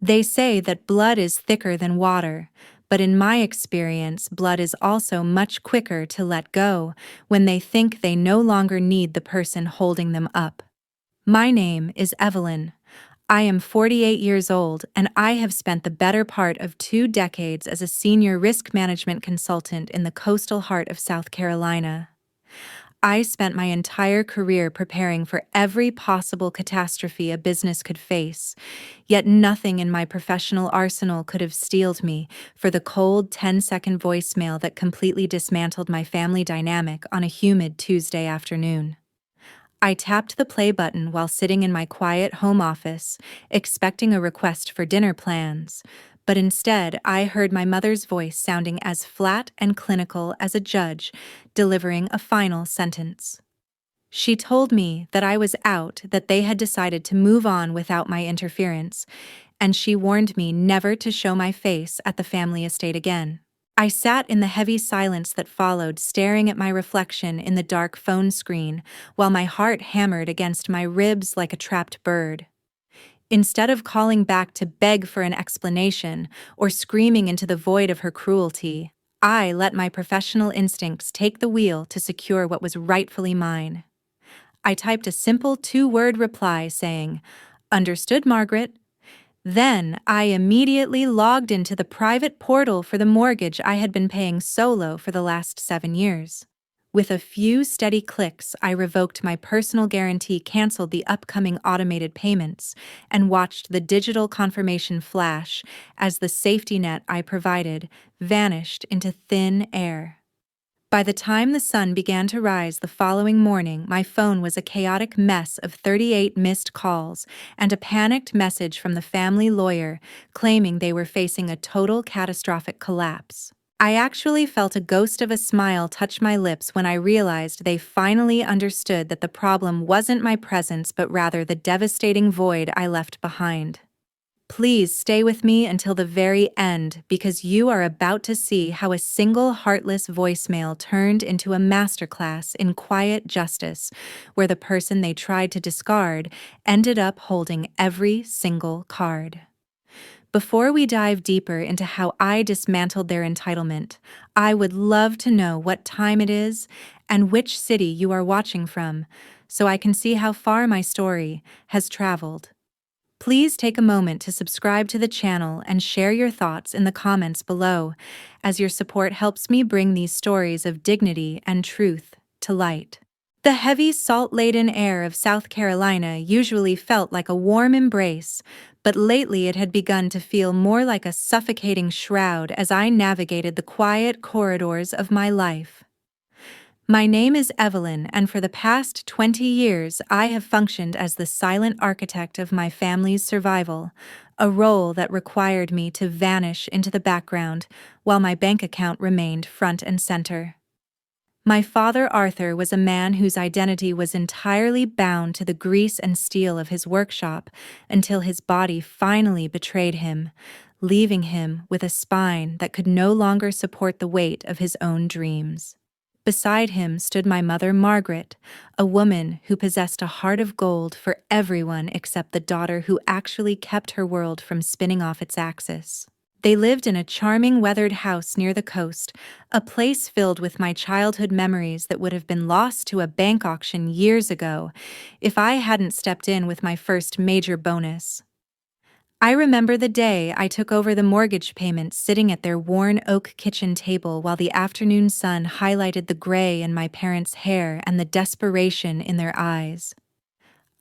They say that blood is thicker than water, but in my experience, blood is also much quicker to let go when they think they no longer need the person holding them up. My name is Evelyn. I am 48 years old, and I have spent the better part of 2 decades as a senior risk management consultant in the coastal heart of South Carolina. I spent my entire career preparing for every possible catastrophe a business could face, yet nothing in my professional arsenal could have steeled me for the cold 10-second voicemail that completely dismantled my family dynamic on a humid Tuesday afternoon. I tapped the play button while sitting in my quiet home office, expecting a request for dinner plans, but instead I heard my mother's voice sounding as flat and clinical as a judge delivering a final sentence. She told me that I was out, that they had decided to move on without my interference, and she warned me never to show my face at the family estate again. I sat in the heavy silence that followed, staring at my reflection in the dark phone screen, while my heart hammered against my ribs like a trapped bird. Instead of calling back to beg for an explanation or screaming into the void of her cruelty, I let my professional instincts take the wheel to secure what was rightfully mine. I typed a simple 2-word reply saying, "Understood, Margaret." Then I immediately logged into the private portal for the mortgage I had been paying solo for the last 7 years. With a few steady clicks, I revoked my personal guarantee, canceled the upcoming automated payments, and watched the digital confirmation flash as the safety net I provided vanished into thin air. By the time the sun began to rise the following morning, my phone was a chaotic mess of 38 missed calls and a panicked message from the family lawyer claiming they were facing a total catastrophic collapse. I actually felt a ghost of a smile touch my lips when I realized they finally understood that the problem wasn't my presence but rather the devastating void I left behind. Please stay with me until the very end, because you are about to see how a single heartless voicemail turned into a masterclass in quiet justice, where the person they tried to discard ended up holding every single card. Before we dive deeper into how I dismantled their entitlement, I would love to know what time it is and which city you are watching from, so I can see how far my story has traveled. Please take a moment to subscribe to the channel and share your thoughts in the comments below, as your support helps me bring these stories of dignity and truth to light. The heavy, salt-laden air of South Carolina usually felt like a warm embrace, but lately it had begun to feel more like a suffocating shroud as I navigated the quiet corridors of my life. My name is Evelyn, and for the past 20 years I have functioned as the silent architect of my family's survival, a role that required me to vanish into the background while my bank account remained front and center. My father, Arthur, was a man whose identity was entirely bound to the grease and steel of his workshop until his body finally betrayed him, leaving him with a spine that could no longer support the weight of his own dreams. Beside him stood my mother, Margaret, a woman who possessed a heart of gold for everyone except the daughter who actually kept her world from spinning off its axis. They lived in a charming weathered house near the coast, a place filled with my childhood memories that would have been lost to a bank auction years ago if I hadn't stepped in with my first major bonus. I remember the day I took over the mortgage payments, sitting at their worn oak kitchen table while the afternoon sun highlighted the gray in my parents' hair and the desperation in their eyes.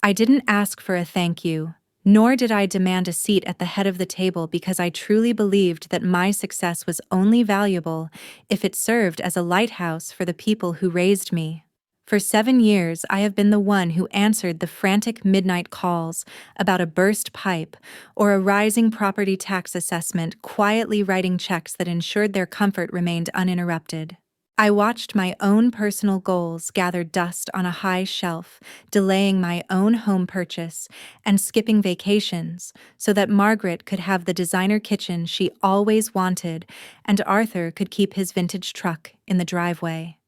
I didn't ask for a thank you, nor did I demand a seat at the head of the table, because I truly believed that my success was only valuable if it served as a lighthouse for the people who raised me. For 7 years, I have been the one who answered the frantic midnight calls about a burst pipe or a rising property tax assessment, quietly writing checks that ensured their comfort remained uninterrupted. I watched my own personal goals gather dust on a high shelf, delaying my own home purchase and skipping vacations so that Margaret could have the designer kitchen she always wanted and Arthur could keep his vintage truck in the driveway.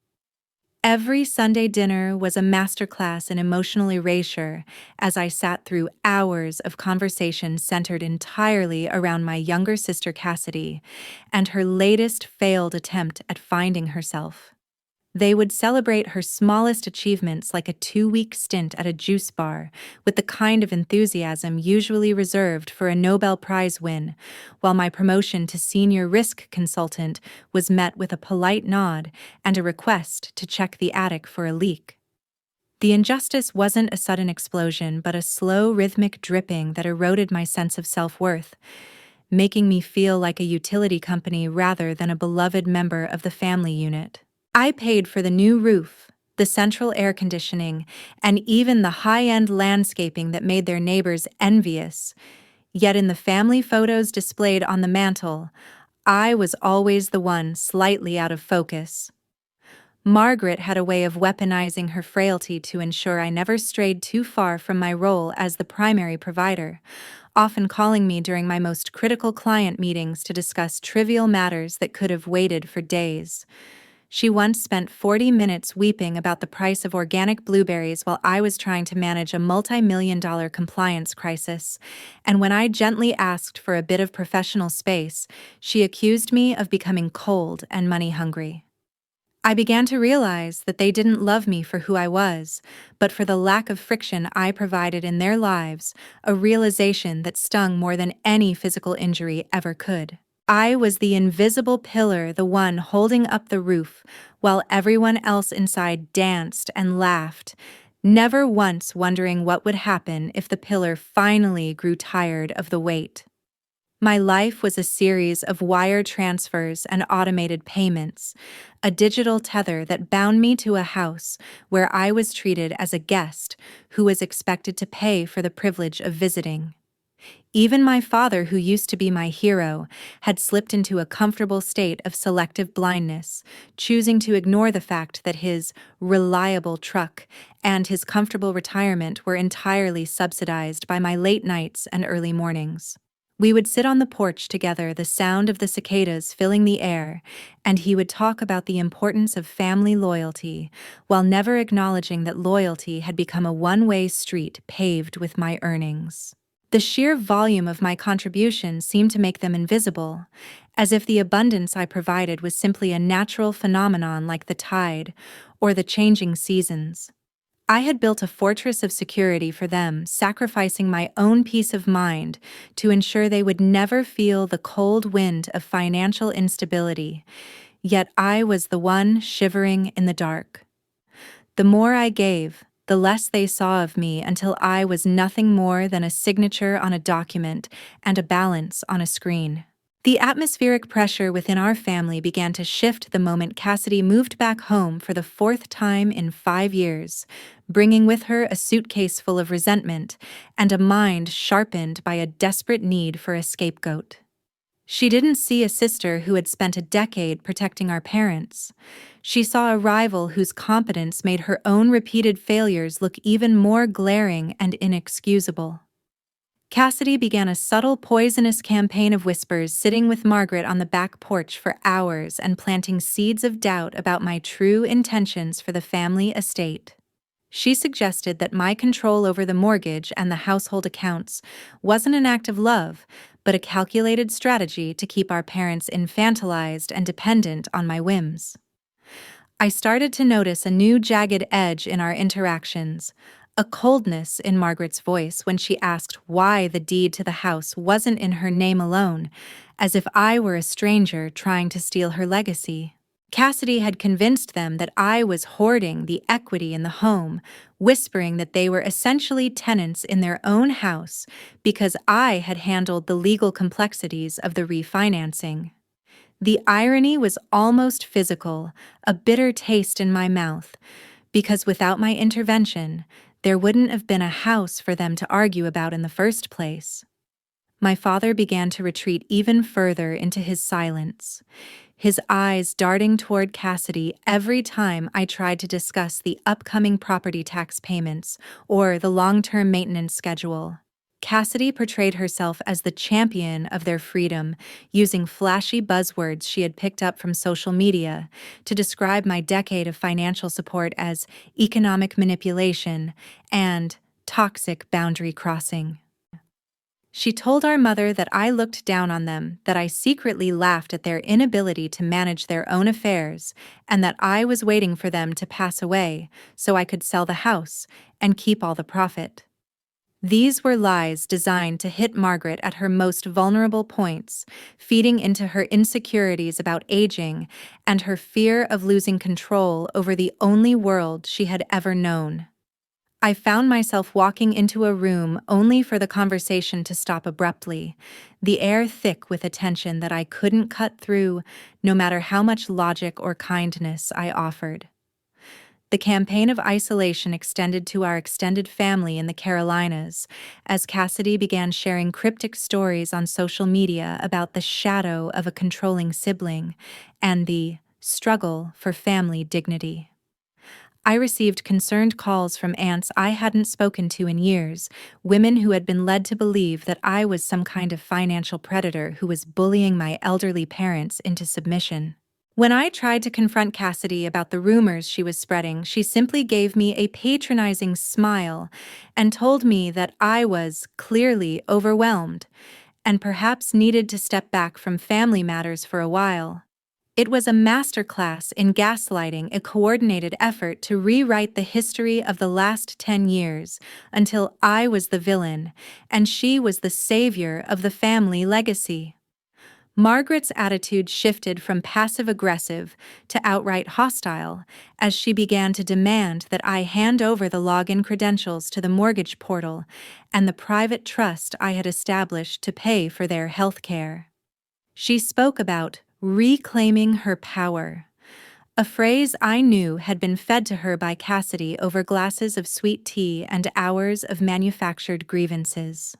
Every Sunday dinner was a masterclass in emotional erasure as I sat through hours of conversation centered entirely around my younger sister Cassidy and her latest failed attempt at finding herself. They would celebrate her smallest achievements like a 2-week stint at a juice bar, with the kind of enthusiasm usually reserved for a Nobel Prize win, while my promotion to senior risk consultant was met with a polite nod and a request to check the attic for a leak. The injustice wasn't a sudden explosion, but a slow, rhythmic dripping that eroded my sense of self-worth, making me feel like a utility company rather than a beloved member of the family unit. I paid for the new roof, the central air conditioning, and even the high-end landscaping that made their neighbors envious. Yet in the family photos displayed on the mantel, I was always the one slightly out of focus. Margaret had a way of weaponizing her frailty to ensure I never strayed too far from my role as the primary provider, often calling me during my most critical client meetings to discuss trivial matters that could have waited for days. She once spent 40 minutes weeping about the price of organic blueberries while I was trying to manage a multi-million-dollar compliance crisis, and when I gently asked for a bit of professional space, she accused me of becoming cold and money-hungry. I began to realize that they didn't love me for who I was, but for the lack of friction I provided in their lives, a realization that stung more than any physical injury ever could. I was the invisible pillar, the one holding up the roof, while everyone else inside danced and laughed, never once wondering what would happen if the pillar finally grew tired of the weight. My life was a series of wire transfers and automated payments, a digital tether that bound me to a house where I was treated as a guest who was expected to pay for the privilege of visiting. Even my father, who used to be my hero, had slipped into a comfortable state of selective blindness, choosing to ignore the fact that his reliable truck and his comfortable retirement were entirely subsidized by my late nights and early mornings. We would sit on the porch together, the sound of the cicadas filling the air, and he would talk about the importance of family loyalty, while never acknowledging that loyalty had become a one-way street paved with my earnings. The sheer volume of my contribution seemed to make them invisible, as if the abundance I provided was simply a natural phenomenon like the tide or the changing seasons. I had built a fortress of security for them, sacrificing my own peace of mind to ensure they would never feel the cold wind of financial instability, yet I was the one shivering in the dark. The more I gave, the less they saw of me until I was nothing more than a signature on a document and a balance on a screen. The atmospheric pressure within our family began to shift the moment Cassidy moved back home for the 4th time in 5 years, bringing with her a suitcase full of resentment and a mind sharpened by a desperate need for a scapegoat. She didn't see a sister who had spent a decade protecting our parents. She saw a rival whose competence made her own repeated failures look even more glaring and inexcusable. Cassidy began a subtle, poisonous campaign of whispers, sitting with Margaret on the back porch for hours and planting seeds of doubt about my true intentions for the family estate. She suggested that my control over the mortgage and the household accounts wasn't an act of love, but a calculated strategy to keep our parents infantilized and dependent on my whims. I started to notice a new jagged edge in our interactions, a coldness in Margaret's voice when she asked why the deed to the house wasn't in her name alone, as if I were a stranger trying to steal her legacy. Cassidy had convinced them that I was hoarding the equity in the home, whispering that they were essentially tenants in their own house because I had handled the legal complexities of the refinancing. The irony was almost physical, a bitter taste in my mouth, because without my intervention, there wouldn't have been a house for them to argue about in the first place. My father began to retreat even further into his silence, his eyes darting toward Cassidy every time I tried to discuss the upcoming property tax payments or the long-term maintenance schedule. Cassidy portrayed herself as the champion of their freedom, using flashy buzzwords she had picked up from social media to describe my decade of financial support as economic manipulation and toxic boundary crossing. She told our mother that I looked down on them, that I secretly laughed at their inability to manage their own affairs, and that I was waiting for them to pass away so I could sell the house and keep all the profit. These were lies designed to hit Margaret at her most vulnerable points, feeding into her insecurities about aging and her fear of losing control over the only world she had ever known. I found myself walking into a room only for the conversation to stop abruptly, the air thick with a tension that I couldn't cut through, no matter how much logic or kindness I offered. The campaign of isolation extended to our extended family in the Carolinas, as Cassidy began sharing cryptic stories on social media about the shadow of a controlling sibling and the struggle for family dignity. I received concerned calls from aunts I hadn't spoken to in years, women who had been led to believe that I was some kind of financial predator who was bullying my elderly parents into submission. When I tried to confront Cassidy about the rumors she was spreading, she simply gave me a patronizing smile and told me that I was clearly overwhelmed and perhaps needed to step back from family matters for a while. It was a masterclass in gaslighting, a coordinated effort to rewrite the history of the last 10 years until I was the villain and she was the savior of the family legacy. Margaret's attitude shifted from passive-aggressive to outright hostile as she began to demand that I hand over the login credentials to the mortgage portal and the private trust I had established to pay for their health care. She spoke about reclaiming her power, a phrase I knew had been fed to her by Cassidy over glasses of sweet tea and hours of manufactured grievances.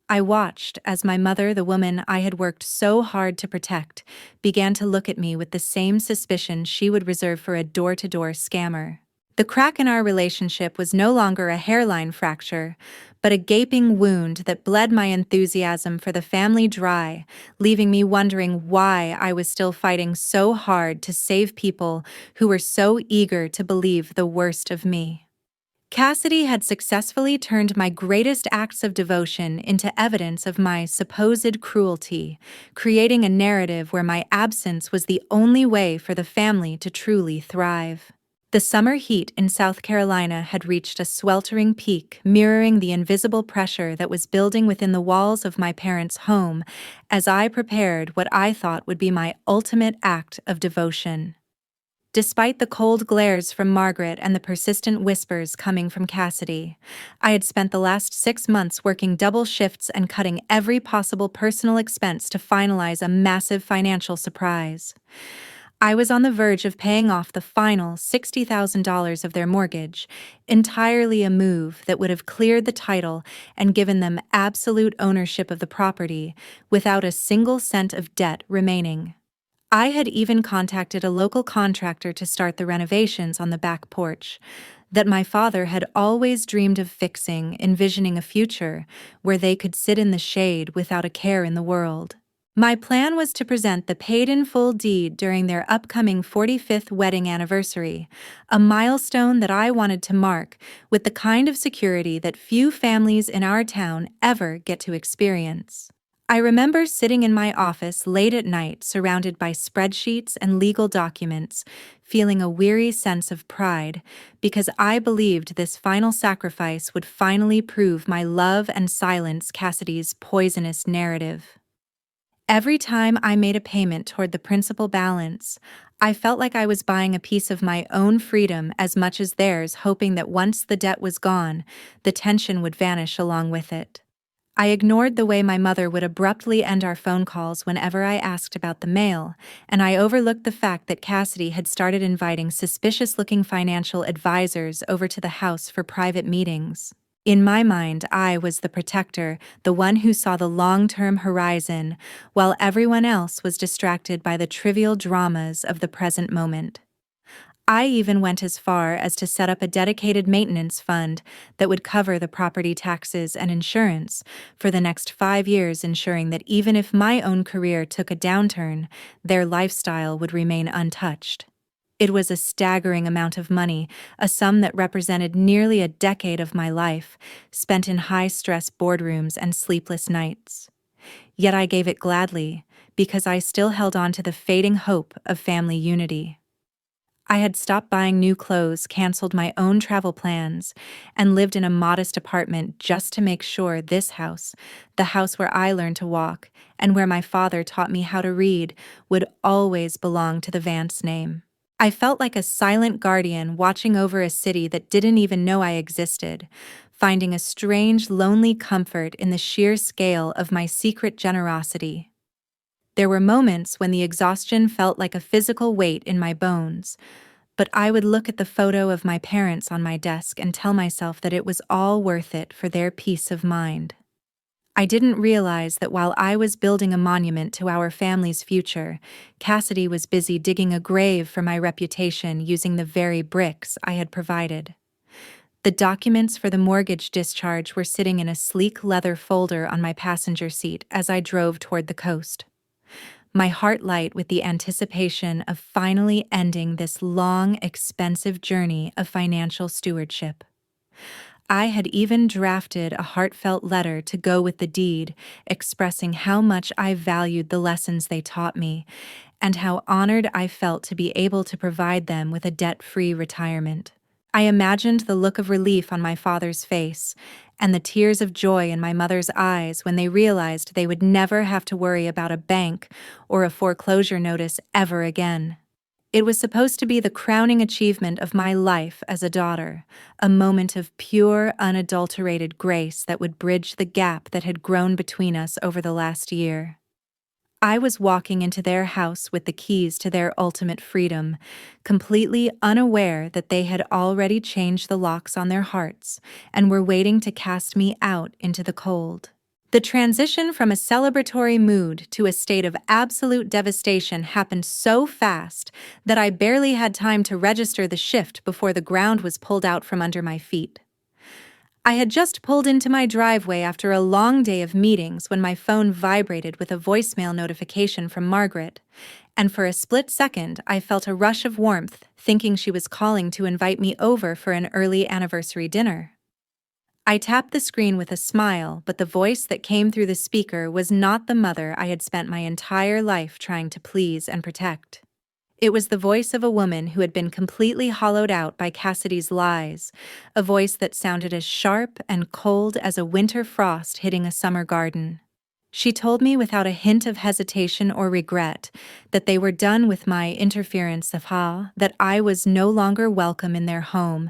I watched as my mother, the woman I had worked so hard to protect, began to look at me with the same suspicion she would reserve for a door-to-door scammer. The crack in our relationship was no longer a hairline fracture, but a gaping wound that bled my enthusiasm for the family dry, leaving me wondering why I was still fighting so hard to save people who were so eager to believe the worst of me. Cassidy had successfully turned my greatest acts of devotion into evidence of my supposed cruelty, creating a narrative where my absence was the only way for the family to truly thrive. The summer heat in South Carolina had reached a sweltering peak, mirroring the invisible pressure that was building within the walls of my parents' home as I prepared what I thought would be my ultimate act of devotion. Despite the cold glares from Margaret and the persistent whispers coming from Cassidy, I had spent the last 6 months working double shifts and cutting every possible personal expense to finalize a massive financial surprise. I was on the verge of paying off the final $60,000 of their mortgage, entirely a move that would have cleared the title and given them absolute ownership of the property without a single cent of debt remaining. I had even contacted a local contractor to start the renovations on the back porch that my father had always dreamed of fixing, envisioning a future where they could sit in the shade without a care in the world. My plan was to present the paid-in-full deed during their upcoming 45th wedding anniversary, a milestone that I wanted to mark with the kind of security that few families in our town ever get to experience. I remember sitting in my office late at night, surrounded by spreadsheets and legal documents, feeling a weary sense of pride because I believed this final sacrifice would finally prove my love and silence Cassidy's poisonous narrative. Every time I made a payment toward the principal balance, I felt like I was buying a piece of my own freedom as much as theirs, hoping that once the debt was gone, the tension would vanish along with it. I ignored the way my mother would abruptly end our phone calls whenever I asked about the mail, and I overlooked the fact that Cassidy had started inviting suspicious-looking financial advisors over to the house for private meetings. In my mind, I was the protector, the one who saw the long-term horizon, while everyone else was distracted by the trivial dramas of the present moment. I even went as far as to set up a dedicated maintenance fund that would cover the property taxes and insurance for the next 5 years, ensuring that even if my own career took a downturn, their lifestyle would remain untouched. It was a staggering amount of money, a sum that represented nearly a decade of my life, spent in high-stress boardrooms and sleepless nights. Yet I gave it gladly, because I still held on to the fading hope of family unity. I had stopped buying new clothes, canceled my own travel plans, and lived in a modest apartment just to make sure this house, the house where I learned to walk and where my father taught me how to read, would always belong to the Vance name. I felt like a silent guardian watching over a city that didn't even know I existed, finding a strange, lonely comfort in the sheer scale of my secret generosity. There were moments when the exhaustion felt like a physical weight in my bones, but I would look at the photo of my parents on my desk and tell myself that it was all worth it for their peace of mind. I didn't realize that while I was building a monument to our family's future, Cassidy was busy digging a grave for my reputation using the very bricks I had provided. The documents for the mortgage discharge were sitting in a sleek leather folder on my passenger seat as I drove toward the coast. My heart light with the anticipation of finally ending this long, expensive journey of financial stewardship. I had even drafted a heartfelt letter to go with the deed, expressing how much I valued the lessons they taught me, and how honored I felt to be able to provide them with a debt-free retirement. I imagined the look of relief on my father's face, and the tears of joy in my mother's eyes when they realized they would never have to worry about a bank or a foreclosure notice ever again. It was supposed to be the crowning achievement of my life as a daughter, a moment of pure, unadulterated grace that would bridge the gap that had grown between us over the last year. I was walking into their house with the keys to their ultimate freedom, completely unaware that they had already changed the locks on their hearts and were waiting to cast me out into the cold. The transition from a celebratory mood to a state of absolute devastation happened so fast that I barely had time to register the shift before the ground was pulled out from under my feet. I had just pulled into my driveway after a long day of meetings when my phone vibrated with a voicemail notification from Margaret, and for a split second I felt a rush of warmth, thinking she was calling to invite me over for an early anniversary dinner. I tapped the screen with a smile, but the voice that came through the speaker was not the mother I had spent my entire life trying to please and protect. It was the voice of a woman who had been completely hollowed out by Cassidy's lies, a voice that sounded as sharp and cold as a winter frost hitting a summer garden. She told me without a hint of hesitation or regret that they were done with my interference, that I was no longer welcome in their home,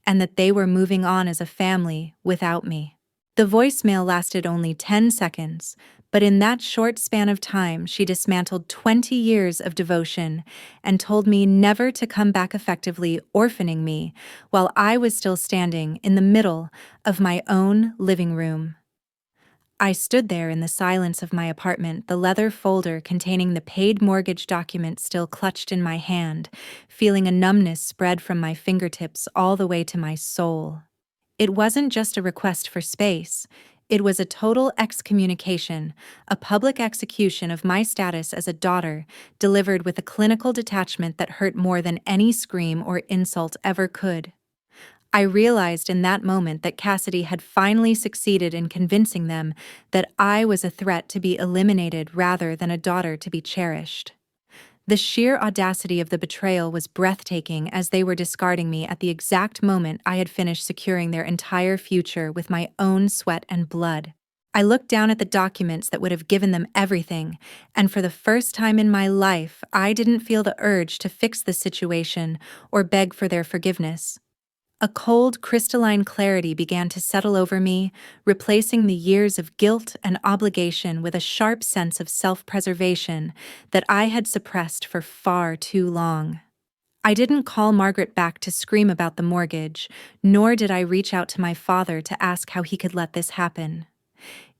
and that they were moving on as a family without me. The voicemail lasted only 10 seconds, but in that short span of time she dismantled 20 years of devotion and told me never to come back, effectively orphaning me while I was still standing in the middle of my own living room. I stood there in the silence of my apartment, the leather folder containing the paid mortgage document still clutched in my hand, feeling a numbness spread from my fingertips all the way to my soul. It wasn't just a request for space. It was a total excommunication, a public execution of my status as a daughter, delivered with a clinical detachment that hurt more than any scream or insult ever could. I realized in that moment that Cassidy had finally succeeded in convincing them that I was a threat to be eliminated rather than a daughter to be cherished. The sheer audacity of the betrayal was breathtaking, as they were discarding me at the exact moment I had finished securing their entire future with my own sweat and blood. I looked down at the documents that would have given them everything, and for the first time in my life, I didn't feel the urge to fix the situation or beg for their forgiveness. A cold, crystalline clarity began to settle over me, replacing the years of guilt and obligation with a sharp sense of self-preservation that I had suppressed for far too long. I didn't call Margaret back to scream about the mortgage, nor did I reach out to my father to ask how he could let this happen.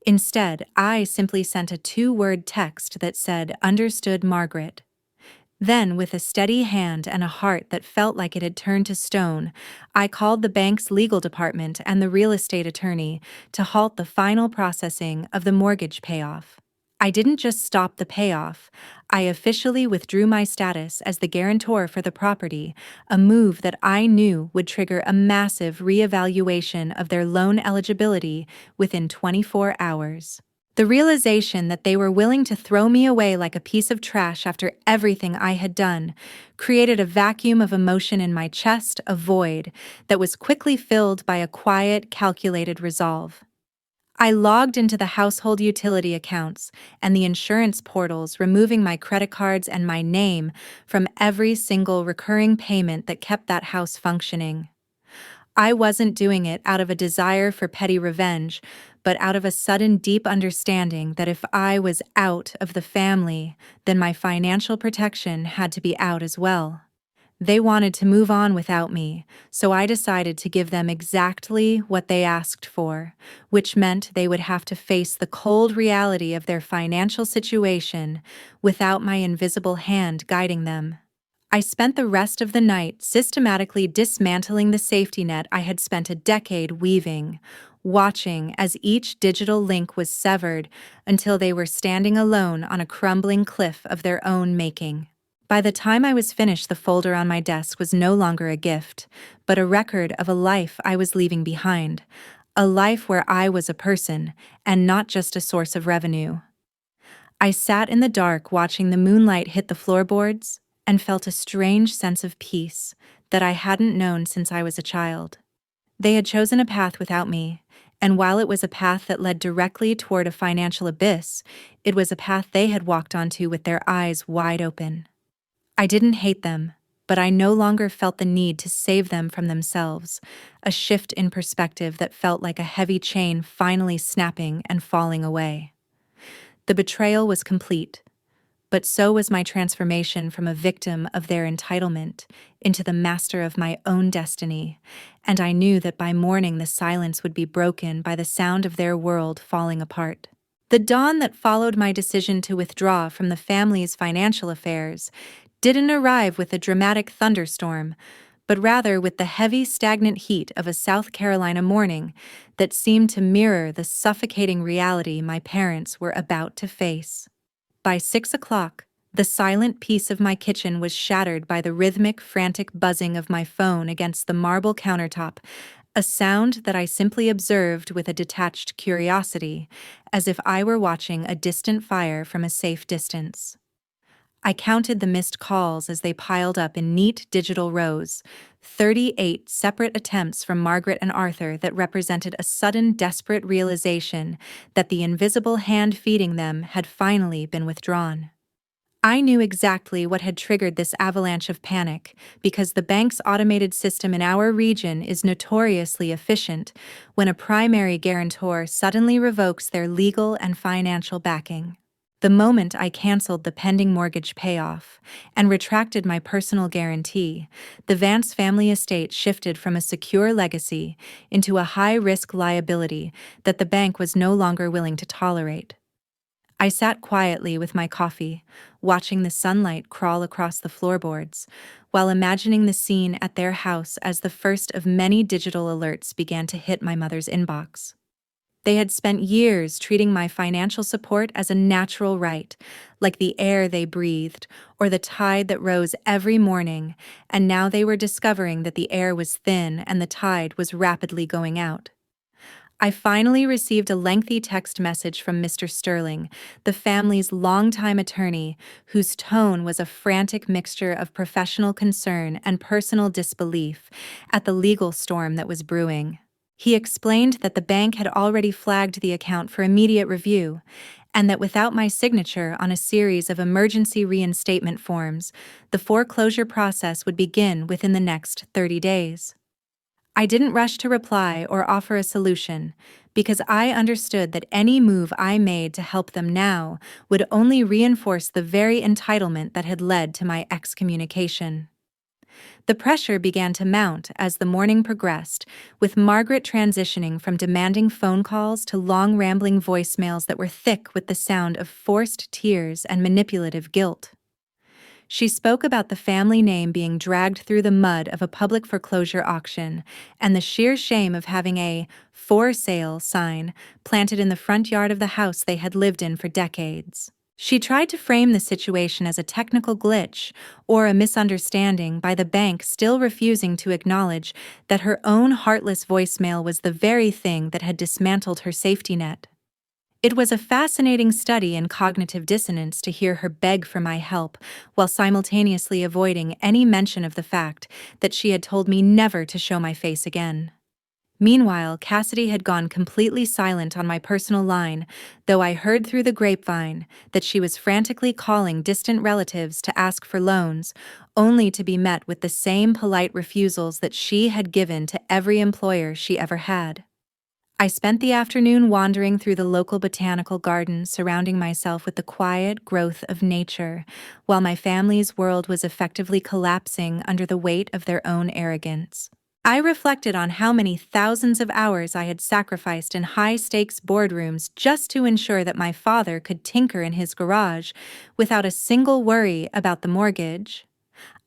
Instead, I simply sent a 2-word text that said, "Understood, Margaret." Then, with a steady hand and a heart that felt like it had turned to stone, I called the bank's legal department and the real estate attorney to halt the final processing of the mortgage payoff. I didn't just stop the payoff, I officially withdrew my status as the guarantor for the property, a move that I knew would trigger a massive reevaluation of their loan eligibility within 24 hours. The realization that they were willing to throw me away like a piece of trash after everything I had done created a vacuum of emotion in my chest, a void that was quickly filled by a quiet, calculated resolve. I logged into the household utility accounts and the insurance portals, removing my credit cards and my name from every single recurring payment that kept that house functioning. I wasn't doing it out of a desire for petty revenge, but out of a sudden deep understanding that if I was out of the family, then my financial protection had to be out as well. They wanted to move on without me, so I decided to give them exactly what they asked for, which meant they would have to face the cold reality of their financial situation without my invisible hand guiding them. I spent the rest of the night systematically dismantling the safety net I had spent a decade weaving, watching as each digital link was severed until they were standing alone on a crumbling cliff of their own making. By the time I was finished, the folder on my desk was no longer a gift, but a record of a life I was leaving behind, a life where I was a person and not just a source of revenue. I sat in the dark watching the moonlight hit the floorboards and felt a strange sense of peace that I hadn't known since I was a child. They had chosen a path without me, and while it was a path that led directly toward a financial abyss, it was a path they had walked onto with their eyes wide open. I didn't hate them, but I no longer felt the need to save them from themselves, a shift in perspective that felt like a heavy chain finally snapping and falling away. The betrayal was complete, but so was my transformation from a victim of their entitlement into the master of my own destiny, and I knew that by morning the silence would be broken by the sound of their world falling apart. The dawn that followed my decision to withdraw from the family's financial affairs didn't arrive with a dramatic thunderstorm, but rather with the heavy, stagnant heat of a South Carolina morning that seemed to mirror the suffocating reality my parents were about to face. By 6 o'clock, the silent peace of my kitchen was shattered by the rhythmic, frantic buzzing of my phone against the marble countertop, a sound that I simply observed with a detached curiosity, as if I were watching a distant fire from a safe distance. I counted the missed calls as they piled up in neat digital rows, 38 separate attempts from Margaret and Arthur that represented a sudden, desperate realization that the invisible hand feeding them had finally been withdrawn. I knew exactly what had triggered this avalanche of panic, because the bank's automated system in our region is notoriously efficient when a primary guarantor suddenly revokes their legal and financial backing. The moment I canceled the pending mortgage payoff and retracted my personal guarantee, the Vance family estate shifted from a secure legacy into a high-risk liability that the bank was no longer willing to tolerate. I sat quietly with my coffee, watching the sunlight crawl across the floorboards, while imagining the scene at their house as the first of many digital alerts began to hit my mother's inbox. They had spent years treating my financial support as a natural right, like the air they breathed or the tide that rose every morning, and now they were discovering that the air was thin and the tide was rapidly going out. I finally received a lengthy text message from Mr. Sterling, the family's longtime attorney, whose tone was a frantic mixture of professional concern and personal disbelief at the legal storm that was brewing. He explained that the bank had already flagged the account for immediate review, and that without my signature on a series of emergency reinstatement forms, the foreclosure process would begin within the next 30 days. I didn't rush to reply or offer a solution, because I understood that any move I made to help them now would only reinforce the very entitlement that had led to my excommunication. The pressure began to mount as the morning progressed, with Margaret transitioning from demanding phone calls to long rambling voicemails that were thick with the sound of forced tears and manipulative guilt. She spoke about the family name being dragged through the mud of a public foreclosure auction and the sheer shame of having a "for sale" sign planted in the front yard of the house they had lived in for decades. She tried to frame the situation as a technical glitch or a misunderstanding by the bank still refusing to acknowledge that her own heartless voicemail was the very thing that had dismantled her safety net. It was a fascinating study in cognitive dissonance to hear her beg for my help while simultaneously avoiding any mention of the fact that she had told me never to show my face again. Meanwhile, Cassidy had gone completely silent on my personal line, though I heard through the grapevine that she was frantically calling distant relatives to ask for loans, only to be met with the same polite refusals that she had given to every employer she ever had. I spent the afternoon wandering through the local botanical garden, surrounding myself with the quiet growth of nature, while my family's world was effectively collapsing under the weight of their own arrogance. I reflected on how many thousands of hours I had sacrificed in high-stakes boardrooms just to ensure that my father could tinker in his garage without a single worry about the mortgage.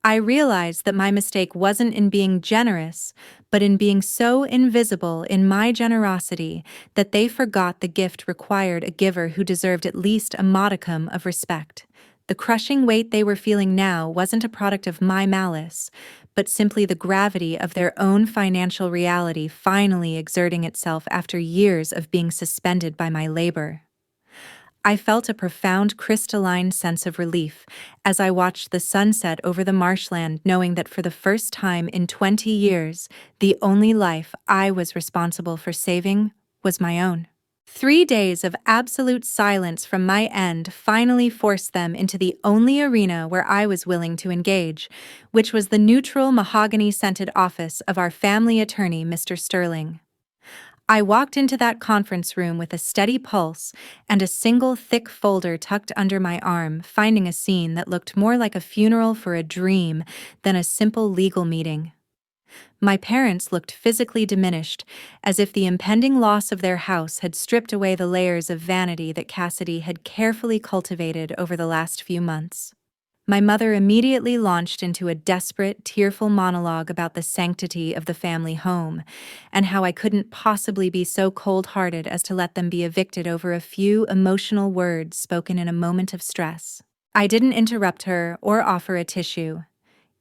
I realized that my mistake wasn't in being generous, but in being so invisible in my generosity that they forgot the gift required a giver who deserved at least a modicum of respect. The crushing weight they were feeling now wasn't a product of my malice, but simply the gravity of their own financial reality finally exerting itself after years of being suspended by my labor. I felt a profound crystalline sense of relief as I watched the sunset over the marshland, knowing that for the first time in 20 years, the only life I was responsible for saving was my own. 3 days of absolute silence from my end finally forced them into the only arena where I was willing to engage, which was the neutral mahogany-scented office of our family attorney, Mr. Sterling. I walked into that conference room with a steady pulse and a single thick folder tucked under my arm, finding a scene that looked more like a funeral for a dream than a simple legal meeting. My parents looked physically diminished, as if the impending loss of their house had stripped away the layers of vanity that Cassidy had carefully cultivated over the last few months. My mother immediately launched into a desperate, tearful monologue about the sanctity of the family home, and how I couldn't possibly be so cold-hearted as to let them be evicted over a few emotional words spoken in a moment of stress. I didn't interrupt her or offer a tissue.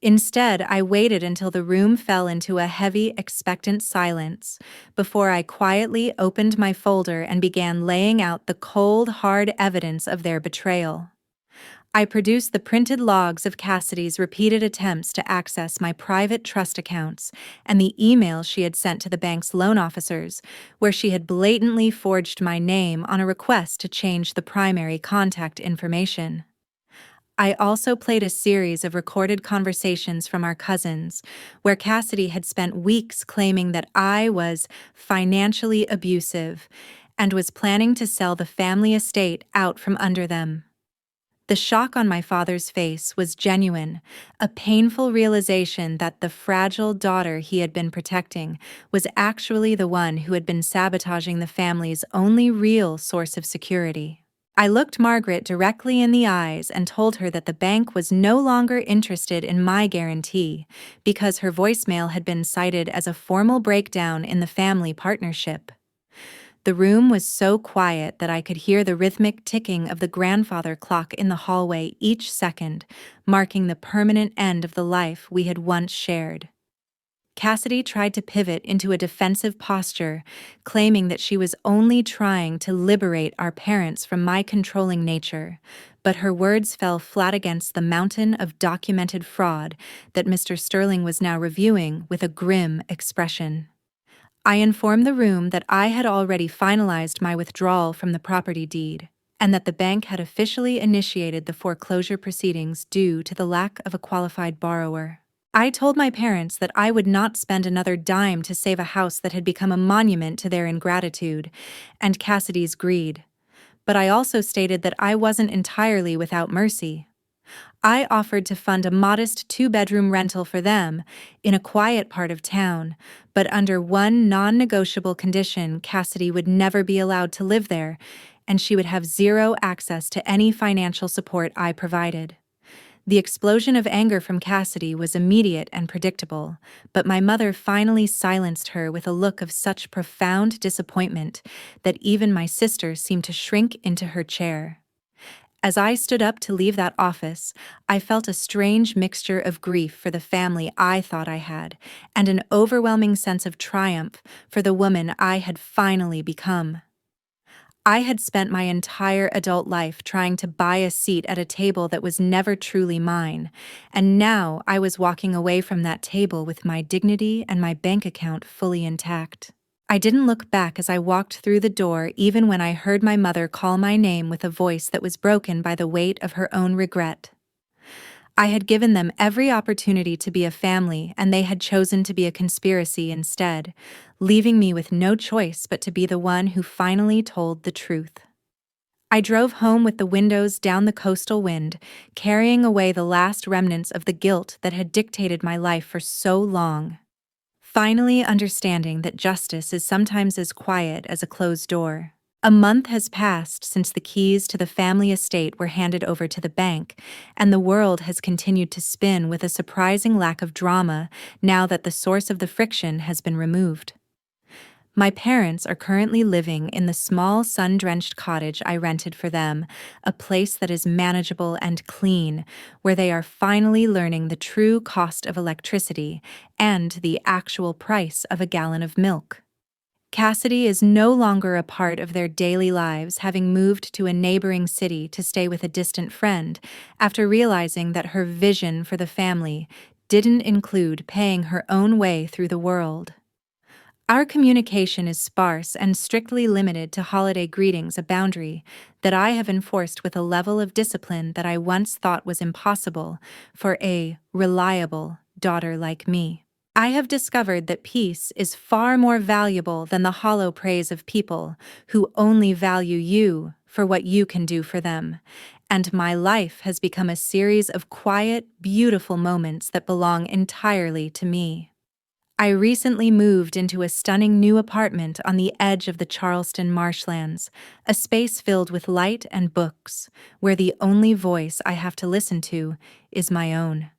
Instead, I waited until the room fell into a heavy, expectant silence before I quietly opened my folder and began laying out the cold, hard evidence of their betrayal. I produced the printed logs of Cassidy's repeated attempts to access my private trust accounts and the emails she had sent to the bank's loan officers, where she had blatantly forged my name on a request to change the primary contact information. I also played a series of recorded conversations from our cousins, where Cassidy had spent weeks claiming that I was financially abusive and was planning to sell the family estate out from under them. The shock on my father's face was genuine, a painful realization that the fragile daughter he had been protecting was actually the one who had been sabotaging the family's only real source of security. I looked Margaret directly in the eyes and told her that the bank was no longer interested in my guarantee because her voicemail had been cited as a formal breakdown in the family partnership. The room was so quiet that I could hear the rhythmic ticking of the grandfather clock in the hallway each second, marking the permanent end of the life we had once shared. Cassidy tried to pivot into a defensive posture, claiming that she was only trying to liberate our parents from my controlling nature, but her words fell flat against the mountain of documented fraud that Mr. Sterling was now reviewing with a grim expression. I informed the room that I had already finalized my withdrawal from the property deed, and that the bank had officially initiated the foreclosure proceedings due to the lack of a qualified borrower. I told my parents that I would not spend another dime to save a house that had become a monument to their ingratitude and Cassidy's greed, but I also stated that I wasn't entirely without mercy. I offered to fund a modest 2-bedroom rental for them in a quiet part of town, but under one non-negotiable condition: Cassidy would never be allowed to live there, and she would have zero access to any financial support I provided. The explosion of anger from Cassidy was immediate and predictable, but my mother finally silenced her with a look of such profound disappointment that even my sister seemed to shrink into her chair. As I stood up to leave that office, I felt a strange mixture of grief for the family I thought I had, and an overwhelming sense of triumph for the woman I had finally become. I had spent my entire adult life trying to buy a seat at a table that was never truly mine, and now I was walking away from that table with my dignity and my bank account fully intact. I didn't look back as I walked through the door, even when I heard my mother call my name with a voice that was broken by the weight of her own regret. I had given them every opportunity to be a family, and they had chosen to be a conspiracy instead, leaving me with no choice but to be the one who finally told the truth. I drove home with the windows down the coastal wind, carrying away the last remnants of the guilt that had dictated my life for so long. Finally understanding that justice is sometimes as quiet as a closed door. A month has passed since the keys to the family estate were handed over to the bank, and the world has continued to spin with a surprising lack of drama now that the source of the friction has been removed. My parents are currently living in the small sun-drenched cottage I rented for them, a place that is manageable and clean, where they are finally learning the true cost of electricity and the actual price of a gallon of milk. Cassidy is no longer a part of their daily lives, having moved to a neighboring city to stay with a distant friend after realizing that her vision for the family didn't include paying her own way through the world. Our communication is sparse and strictly limited to holiday greetings, a boundary that I have enforced with a level of discipline that I once thought was impossible for a reliable daughter like me. I have discovered that peace is far more valuable than the hollow praise of people who only value you for what you can do for them, and my life has become a series of quiet, beautiful moments that belong entirely to me. I recently moved into a stunning new apartment on the edge of the Charleston marshlands, a space filled with light and books, where the only voice I have to listen to is my own.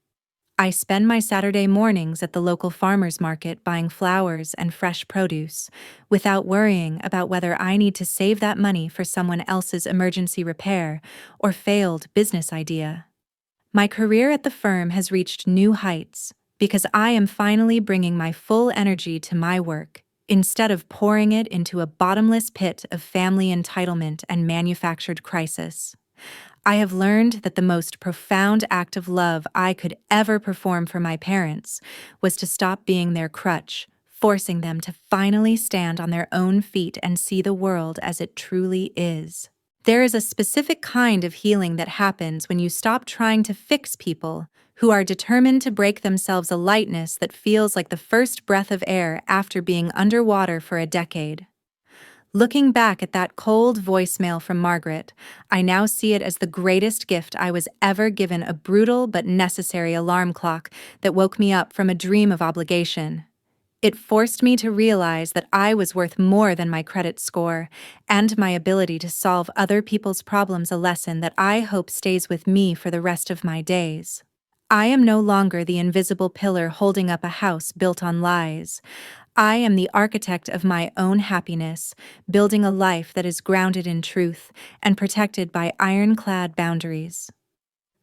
I spend my Saturday mornings at the local farmers market buying flowers and fresh produce, without worrying about whether I need to save that money for someone else's emergency repair or failed business idea. My career at the firm has reached new heights because I am finally bringing my full energy to my work, instead of pouring it into a bottomless pit of family entitlement and manufactured crisis. I have learned that the most profound act of love I could ever perform for my parents was to stop being their crutch, forcing them to finally stand on their own feet and see the world as it truly is. There is a specific kind of healing that happens when you stop trying to fix people who are determined to break themselves a lightness that feels like the first breath of air after being underwater for a decade. Looking back at that cold voicemail from Margaret, I now see it as the greatest gift I was ever given, a brutal but necessary alarm clock that woke me up from a dream of obligation. It forced me to realize that I was worth more than my credit score, and my ability to solve other people's problems, a lesson that I hope stays with me for the rest of my days. I am no longer the invisible pillar holding up a house built on lies. I am the architect of my own happiness, building a life that is grounded in truth and protected by ironclad boundaries.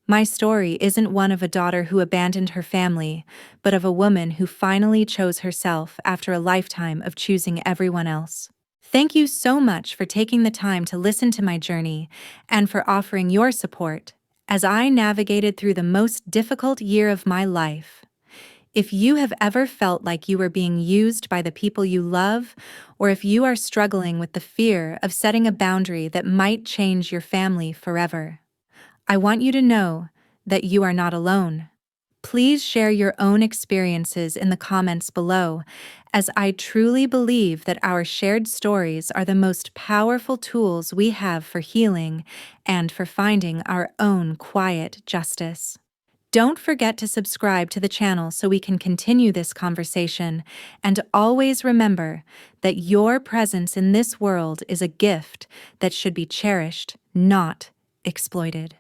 My story isn't one of a daughter who abandoned her family, but of a woman who finally chose herself after a lifetime of choosing everyone else. Thank you so much for taking the time to listen to my journey and for offering your support as I navigated through the most difficult year of my life. If you have ever felt like you were being used by the people you love, or if you are struggling with the fear of setting a boundary that might change your family forever, I want you to know that you are not alone. Please share your own experiences in the comments below, as I truly believe that our shared stories are the most powerful tools we have for healing and for finding our own quiet justice. Don't forget to subscribe to the channel so we can continue this conversation, and always remember that your presence in this world is a gift that should be cherished, not exploited.